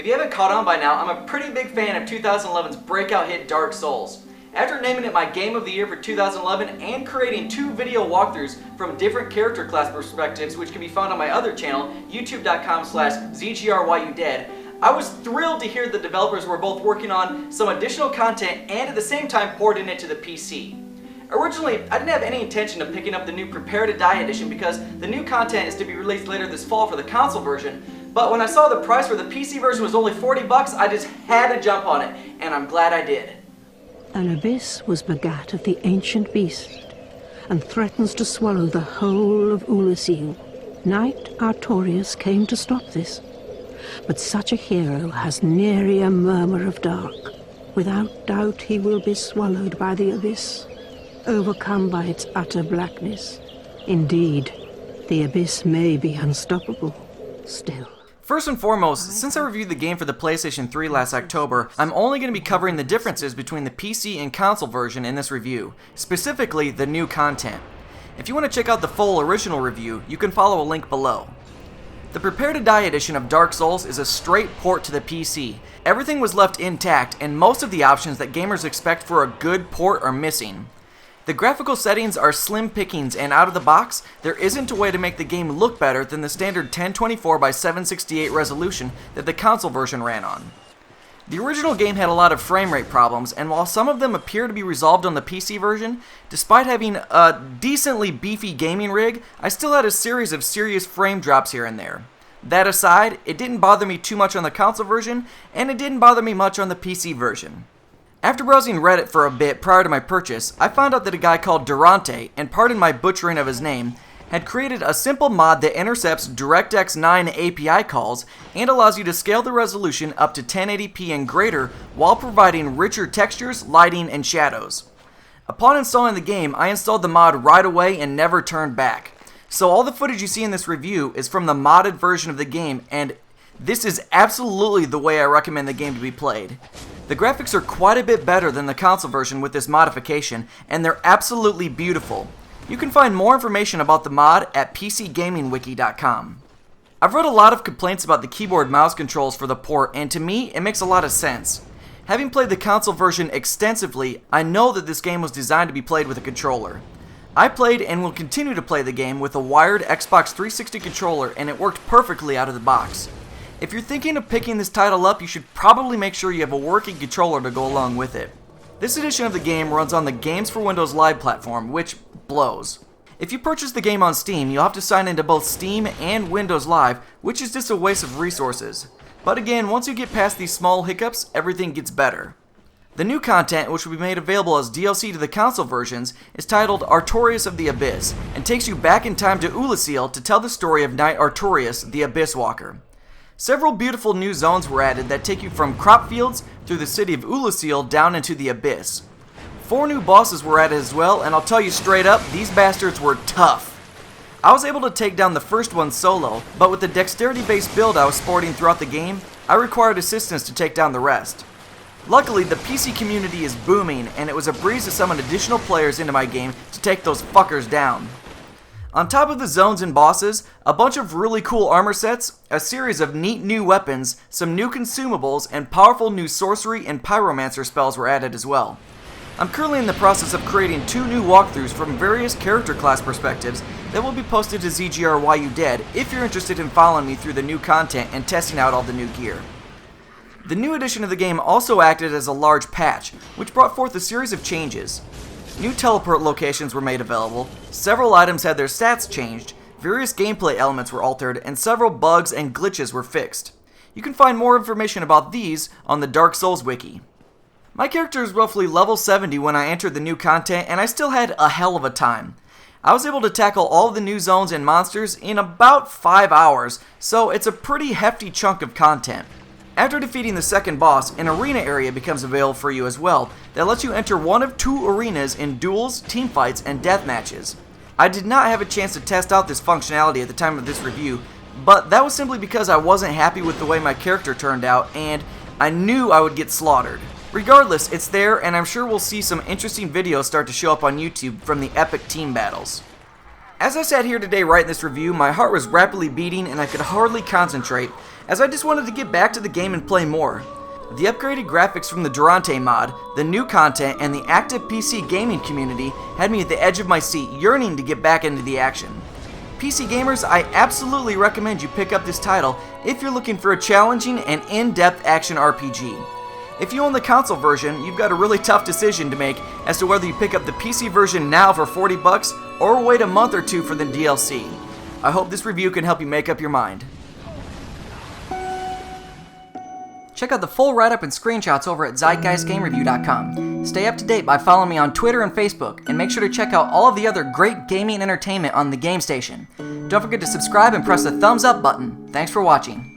If you haven't caught on by now, I'm a pretty big fan of 2011's breakout hit Dark Souls. After naming it my Game of the Year for 2011 and creating 2 video walkthroughs from different character class perspectives, which can be found on my other channel, youtube.com/ZGRWhyYouDead, I was thrilled to hear the developers were both working on some additional content and at the same time porting it to the PC. Originally, I didn't have any intention of picking up the new Prepare to Die edition because the new content is to be released later this fall for the console version, but when I saw the price for the PC version was only $40, I just had to jump on it, and I'm glad I did. An abyss was begat of the ancient beast, and threatens to swallow the whole of Ulasil. Knight Artorius came to stop this, but such a hero has nary a murmur of dark. Without doubt he will be swallowed by the abyss, overcome by its utter blackness. Indeed, the abyss may be unstoppable still. First and foremost, since I reviewed the game for the PlayStation 3 last October, I'm only going to be covering the differences between the PC and console version in this review, specifically the new content. If you want to check out the full original review, you can follow a link below. The Prepare to Die edition of Dark Souls is a straight port to the PC. Everything was left intact, and most of the options that gamers expect for a good port are missing. The graphical settings are slim pickings, and out of the box, there isn't a way to make the game look better than the standard 1024x768 resolution that the console version ran on. The original game had a lot of frame rate problems, and while some of them appear to be resolved on the PC version, despite having a decently beefy gaming rig, I still had a series of serious frame drops here and there. That aside, it didn't bother me too much on the console version, and it didn't bother me much on the PC version. After browsing Reddit for a bit prior to my purchase, I found out that a guy called Durante, and pardon my butchering of his name, had created a simple mod that intercepts DirectX 9 API calls and allows you to scale the resolution up to 1080p and greater while providing richer textures, lighting, and shadows. Upon installing the game, I installed the mod right away and never turned back. So all the footage you see in this review is from the modded version of the game, and this is absolutely the way I recommend the game to be played. The graphics are quite a bit better than the console version with this modification, and they're absolutely beautiful. You can find more information about the mod at PCGamingWiki.com. I've read a lot of complaints about the keyboard mouse controls for the port, and to me, it makes a lot of sense. Having played the console version extensively, I know that this game was designed to be played with a controller. I played and will continue to play the game with a wired Xbox 360 controller, and it worked perfectly out of the box. If you're thinking of picking this title up, you should probably make sure you have a working controller to go along with it. This edition of the game runs on the Games for Windows Live platform, which blows. If you purchase the game on Steam, you'll have to sign into both Steam and Windows Live, which is just a waste of resources. But again, once you get past these small hiccups, everything gets better. The new content, which will be made available as DLC to the console versions, is titled Artorius of the Abyss, and takes you back in time to Ulasil to tell the story of Knight Artorius, the Abyss Walker. Several beautiful new zones were added that take you from crop fields through the city of Ulasil down into the Abyss. 4 new bosses were added as well, and I'll tell you straight up, these bastards were tough. I was able to take down the first one solo, but with the dexterity-based build I was sporting throughout the game, I required assistance to take down the rest. Luckily, the PC community is booming, and it was a breeze to summon additional players into my game to take those fuckers down. On top of the zones and bosses, a bunch of really cool armor sets, a series of neat new weapons, some new consumables, and powerful new sorcery and pyromancer spells were added as well. I'm currently in the process of creating 2 new walkthroughs from various character class perspectives that will be posted to ZGR Why You Dead if you're interested in following me through the new content and testing out all the new gear. The new edition of the game also acted as a large patch, which brought forth a series of changes. New teleport locations were made available, several items had their stats changed, various gameplay elements were altered, and several bugs and glitches were fixed. You can find more information about these on the Dark Souls wiki. My character is roughly level 70 when I entered the new content, and I still had a hell of a time. I was able to tackle all of the new zones and monsters in about 5 hours, so it's a pretty hefty chunk of content. After defeating the second boss, an arena area becomes available for you as well that lets you enter one of 2 arenas in duels, teamfights, and death matches. I did not have a chance to test out this functionality at the time of this review, but that was simply because I wasn't happy with the way my character turned out, and I knew I would get slaughtered. Regardless, it's there, and I'm sure we'll see some interesting videos start to show up on YouTube from the epic team battles. As I sat here today writing this review, my heart was rapidly beating and I could hardly concentrate, as I just wanted to get back to the game and play more. The upgraded graphics from the Durante mod, the new content, and the active PC gaming community had me at the edge of my seat, yearning to get back into the action. PC gamers, I absolutely recommend you pick up this title if you're looking for a challenging and in-depth action RPG. If you own the console version, you've got a really tough decision to make as to whether you pick up the PC version now for $40 or wait a month or two for the DLC. I hope this review can help you make up your mind. Check out the full write-up and screenshots over at ZeitgeistGameReview.com. Stay up to date by following me on Twitter and Facebook, and make sure to check out all of the other great gaming entertainment on the Game Station. Don't forget to subscribe and press the thumbs up button. Thanks for watching.